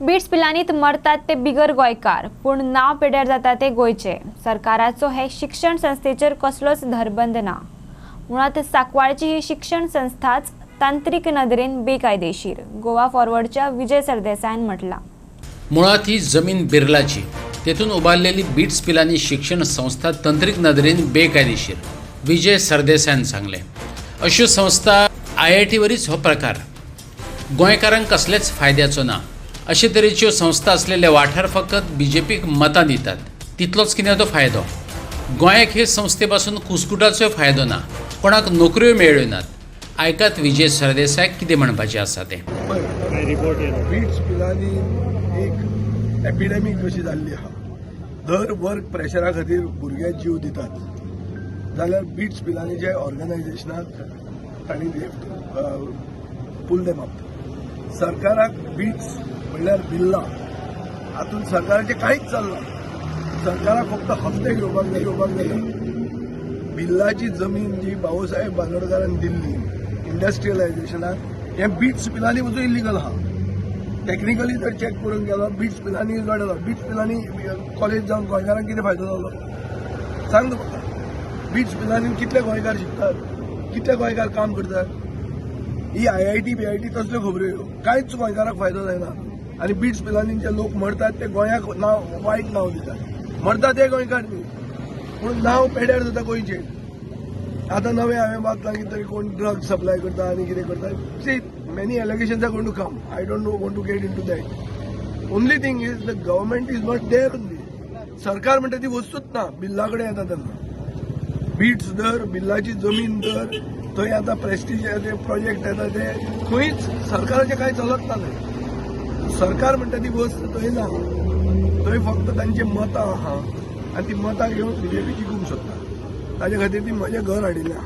Beats पिलांनीत मरतात ते बिगर गोंयकार पूण नाव पिड्यार जाता ते गोंयचे। सरकाराचो हे शिक्षण संस्थेचेर कसलोच धरबंद ना। मुळात सांकवाळची ही शिक्षण संस्थाच तांत्रिक नदरेन बेकायदेशीर, गोवा फॉरवर्डच्या विजय सरदेसायान म्हटला। मुळात ही जमीन बिर्लाची, तेथून उबारलेली बीट्स पिलांनी शिक्षण संस्था तंत्रीक नदरेन बेकायदेशीर, विजय सरदेसायान सांगले। अश्यो संस्था IIT वरीच हो प्रकार गोंयकारांक कसलेच फायद्याचो ना। अशे तरेच्यो संस्था असलेले वाठार फकत BJPक मतां दितात, तितलोच कितें तो फायदो। गोंयाक हे संस्थेपासून कुस्कुटाचो फायदो ना, कोणाक नोकऱ्यो मेळ्ळ्यो नात। आयकात विजय सरदेसायाक कितें म्हणपाचें आसा तें। बीट्स पिलांनी एक एपिडेमीक कशी जाल्ली आहा। दर वर्क प्रेशरा खातीर भुरगे जीव दितात जाल्यार बीट्स पिलांनी जे ऑर्गनायझेशनाक तांणी पुल देम अप। सरकाराक बीट्स म्हणल्यार बिल्ला हातूंत सरकाराचें कांयच चलना। सरकाराक फक्त हप्ते घेवपाक जाय। बिल्लाची जमीन जी बाबासाहेब बांदोडकरान दिल्ली इंडस्ट्रियलायझेशनाक हे बीट्स पिलांनी वचून इल्लीगल आहा। टेक्निकली जर चेक करून गेलो beats Pilani लढलो, beats Pilani college जावन गोंयकारांक कितें फायदो जालो सांग म्हाका। बीट्स पिलांनी कितले गोंयकार शिकतात, कितले गोंयकार काम करतात। ही IIT BIT तसल्यो खबऱ्यो कांयच गोंयकाराक फायदो जायना। आनी बीट्स पिलांनी जे लोक मरतात ते गोंयाक नांव वायट नांव दितात। मरतात ते गोंयकार न्ही पूण नांव पेड्यार जाता गोंयचें। आतां नवे हांवें वाचलां की थंय कोण ड्रग्स सप्लाय करता आनी कितें करता। See many allegations are going to come. I don't want to get into that. Only thing is the government is not there only. सरकार म्हणटा ती वस्तूच ना बिल्ला कडेन येता तेन्ना। बीट्स धर, बिल्लाची जमीन धर, थंय आतां प्रेस्टिजाचे प्रोजेक्ट येता ते खंयच सरकाराचें कांय चलत ना थंय। सरकार म्हणटा ती वस्त थंय ना, थंय फक्त तांची मतां आहा आनी ती मतां घेवन BJP जिखूंक सोदता। ताजे खातीर ती म्हजें घर हाडिल्लें आहा।